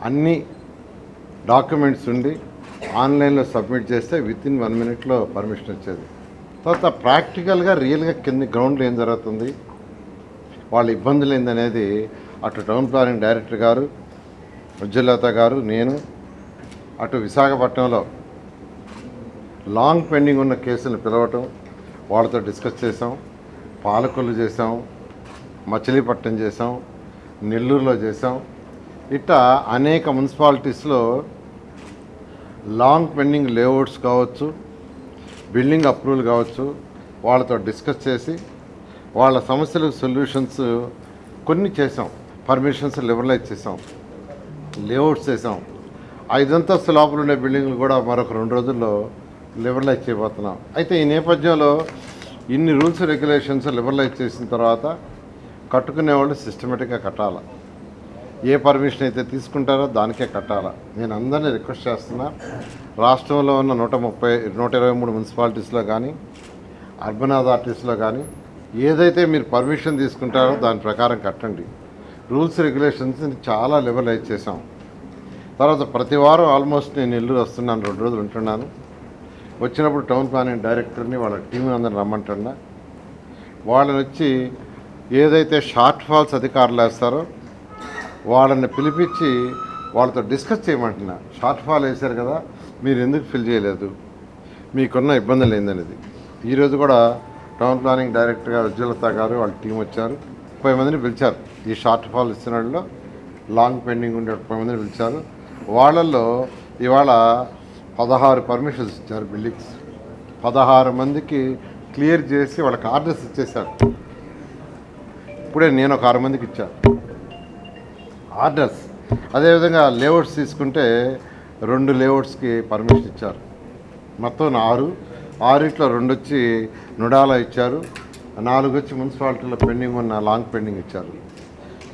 అన్ని డాక్యుమెంట్స్ ఉండి ఆన్లైన్లో సబ్మిట్ చేస్తే వితిన్ 1 minute పర్మిషన్ వచ్చేది. తర్వాత ప్రాక్టికల్గా రియల్గా కింద గ్రౌండ్లో ఏం జరుగుతుంది, వాళ్ళ ఇబ్బందులు ఏందనేది అటు టౌన్ ప్లానింగ్ డైరెక్టర్ గారు ఉజ్వలత గారు, నేను అటు విశాఖపట్నంలో లాంగ్ పెండింగ్ ఉన్న కేసులను పిలవటం, వాళ్ళతో డిస్కస్ చేసాం. పాలకొల్లు చేసాం, మచిలీపట్నం చేసాం, నెల్లూరులో చేసాం. ఇట్లా అనేక మున్సిపాలిటీస్లో లాంగ్ పెండింగ్ లేఅవుట్స్ కావచ్చు, బిల్డింగ్ అప్రూవల్ కావచ్చు, వాళ్ళతో డిస్కస్ చేసి వాళ్ళ సమస్యలకు సొల్యూషన్స్ కొన్ని చేసాం. పర్మిషన్స్ లిబరలైజ్ చేసాం, లేఅవుట్స్ చేసాం. 5 అంతస్తుల లోపల ఉండే బిల్డింగ్లు కూడా మరొక 2 రోజుల్లో లిబరలైజ్ చేయబోతున్నాం. అయితే ఈ నేపథ్యంలో ఇన్ని రూల్స్ రెగ్యులేషన్స్ లిబరలైజ్ చేసిన తర్వాత కట్టుకునే వాళ్ళు సిస్టమేటిక్గా కట్టాలి. ఏ పర్మిషన్ అయితే తీసుకుంటారో దానికే కట్టాలా. నేను అందరినీ రిక్వెస్ట్ చేస్తున్నా, రాష్ట్రంలో ఉన్న 123 మున్సిపాలిటీస్లో కానీ అర్బన్ అథారిటీస్లో కానీ ఏదైతే మీరు పర్మిషన్ తీసుకుంటారో దాని ప్రకారం కట్టండి. రూల్స్ రెగ్యులేషన్స్ చాలా లిబరలైజ్ చేసాం. తర్వాత ప్రతి వారం ఆల్మోస్ట్ నేను నెల్లూరు వస్తున్నాను, 2 రోజులు ఉంటున్నాను. వచ్చినప్పుడు టౌన్ ప్లానింగ్ డైరెక్టర్ని వాళ్ళ టీం అందరిని రమ్మంటున్నా. వాళ్ళని వచ్చి ఏదైతే షార్ట్ ఫాల్స్ అధికారులు వేస్తారో వాళ్ళని పిలిపించి వాళ్ళతో డిస్కస్ చేయమంటున్నా. షార్ట్ ఫాల్ వేశారు కదా, మీరు ఎందుకు ఫిల్ చేయలేదు, మీకున్న ఇబ్బందులు ఏందనేది. ఈరోజు కూడా టౌన్ ప్లానింగ్ డైరెక్టర్ గారు ఉజ్వలత గారు వాళ్ళ టీం వచ్చారు. 30 మందిని పిలిచారు. ఈ షార్ట్ ఫాల్ ఇచ్చిన వాళ్ళలో లాంగ్ పెండింగ్ ఉండే 30 మందిని పిలిచారు. వాళ్ళల్లో ఇవాళ 16 పర్మిషన్స్ ఇచ్చారు బిల్డింగ్స్. 16 మందికి క్లియర్ చేసి వాళ్ళకి ఆర్డర్స్ ఇచ్చేశారు. ఇప్పుడే నేను ఒక 6 మందికి ఇచ్చాను ఆర్డర్స్. అదేవిధంగా లేఅవుట్స్ తీసుకుంటే 2 లేఅవుట్స్కి పర్మిషన్ ఇచ్చారు. మొత్తం 6 2 వచ్చి నుడాలా ఇచ్చారు, 4 వచ్చి మున్సిపాలిటీలో పెండింగ్ ఉన్న లాంగ్ పెండింగ్ ఇచ్చారు.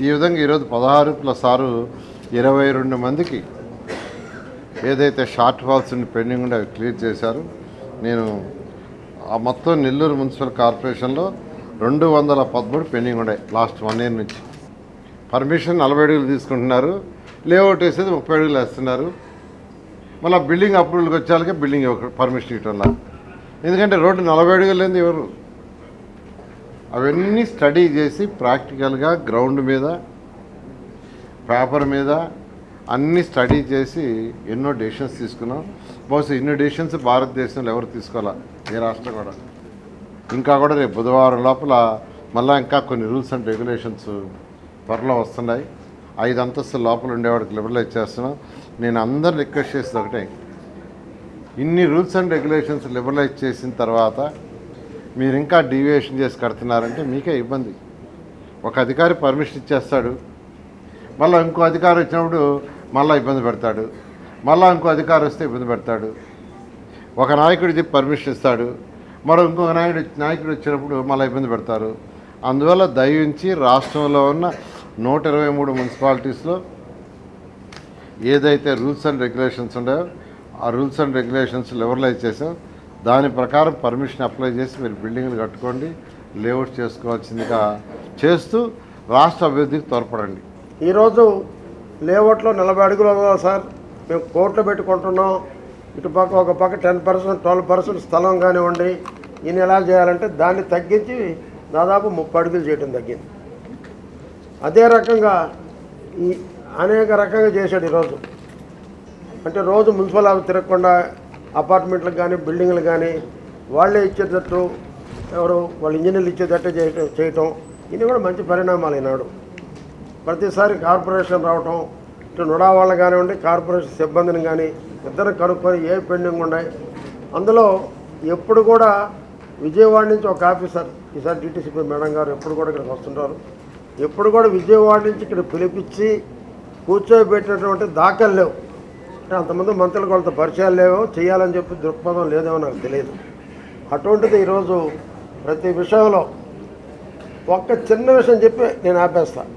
ఈ విధంగా ఈరోజు 16 + 6 22 మందికి ఏదైతే షార్ట్ ఫాల్స్ పెండింగ్ ఉండే అవి క్లియర్ చేశారు. నేను ఆ మొత్తం నెల్లూరు మున్సిపల్ కార్పొరేషన్లో 213 పెండింగ్ ఉండే లాస్ట్ 1 year నుంచి. పర్మిషన్ 40 అడుగులు తీసుకుంటున్నారు, లేఅవుట్ వేసేది 30 అడుగులు వేస్తున్నారు. మళ్ళీ బిల్డింగ్ అప్రూవల్కి వచ్చేళ్ళకే బిల్డింగ్ పర్మిషన్ ఇవ్వటంలా. ఎందుకంటే రోడ్డు 40 అడుగులు లేని ఎవరు. అవన్నీ స్టడీ చేసి ప్రాక్టికల్గా గ్రౌండ్ మీద పేపర్ మీద అన్నీ స్టడీ చేసి ఎన్నో డెసిషన్స్ తీసుకున్నాం. బహుశా ఇన్ని డెసిషన్స్ భారతదేశంలో ఎవరు తీసుకోవాలా, ఏ రాష్ట్రం కూడా. ఇంకా కూడా రేపు బుధవారం లోపల మళ్ళీ ఇంకా కొన్ని రూల్స్ అండ్ రెగ్యులేషన్స్ త్వరలో వస్తున్నాయి. 5 అంతస్తుల లోపల ఉండేవాడికి లిబరలైజ్ చేస్తున్నాం. నేను అందరిని రిక్వెస్ట్ చేసేది ఒకటే, ఇన్ని రూల్స్ అండ్ రెగ్యులేషన్స్ లిబరలైజ్ చేసిన తర్వాత మీరు ఇంకా డీవియేషన్ చేసి కడుతున్నారంటే మీకే ఇబ్బంది. ఒక అధికారి పర్మిషన్ ఇచ్చేస్తాడు, మళ్ళీ ఇంకో అధికారి వచ్చినప్పుడు మళ్ళీ ఇబ్బంది పెడతాడు, మళ్ళీ ఇంకో అధికారి వస్తే ఇబ్బంది పెడతాడు. ఒక నాయకుడికి పర్మిషన్ ఇస్తాడు, ఇంకొక నాయకుడు వచ్చినప్పుడు మళ్ళీ ఇబ్బంది పెడతారు. అందువల్ల దయించి రాష్ట్రంలో ఉన్న 123 మున్సిపాలిటీస్లో ఏదైతే రూల్స్ అండ్ రెగ్యులేషన్స్ ఉన్నాయో ఆ రూల్స్ అండ్ రెగ్యులేషన్స్ లిబరలైజ్ చేసాం. దాని ప్రకారం పర్మిషన్ అప్లై చేసి మీరు బిల్డింగ్లు కట్టుకోండి, లేఅవుట్ చేసుకోవాల్సిందిగా చేస్తూ రాష్ట్ర అభివృద్ధికి తోడ్పడండి. ఈరోజు లేఅవుట్లో 40 అడుగులు సార్ మేము కోర్టులో పెట్టుకుంటున్నాం. ఇటుపక్క ఒక పక్క 10%, 12% స్థలం కానివ్వండి. ఈయన ఎలా చేయాలంటే దాన్ని తగ్గించి దాదాపు 30 అడుగులు చేయడం తగ్గింది. అదే రకంగా ఈ అనేక రకంగా చేశాడు ఈరోజు. అంటే రోజు మున్సిపల్ ఆఫీస్ తిరగకుండా అపార్ట్మెంట్లకు కానీ బిల్డింగ్లు కానీ వాళ్ళే ఇచ్చేటట్టు, వాళ్ళ ఇంజనీర్లు ఇచ్చేటట్టు చేయటం, ఇది కూడా మంచి పరిణామాలు ఈనాడు. ప్రతిసారి కార్పొరేషన్ రావటం, ఇటు నుడా వాళ్ళు కానివ్వండి కార్పొరేషన్ సిబ్బందిని కానీ ఇద్దరు కనుక్కొని ఏ పెండింగ్ ఉన్నాయి. అందులో ఎప్పుడు కూడా విజయవాడ నుంచి ఒక ఆఫీసర్, ఈసారి డిటిసిపి మేడం గారు ఎప్పుడు కూడా ఇక్కడికి వస్తుంటారు. ఎప్పుడు కూడా విజయవాడ నుంచి ఇక్కడ పిలిపించి కూర్చోబెట్టినటువంటి దాఖలు లేవు. అంటే అంతమంది మంత్రులకు వాళ్ళతో పరిచయాలు లేవో, చేయాలని చెప్పి దృక్పథం లేదేమో నాకు తెలియదు. అటువంటిది ఈరోజు ప్రతి విషయంలో ఒక్క చిన్న విషయం చెప్పి నేను ఆపేస్తాను.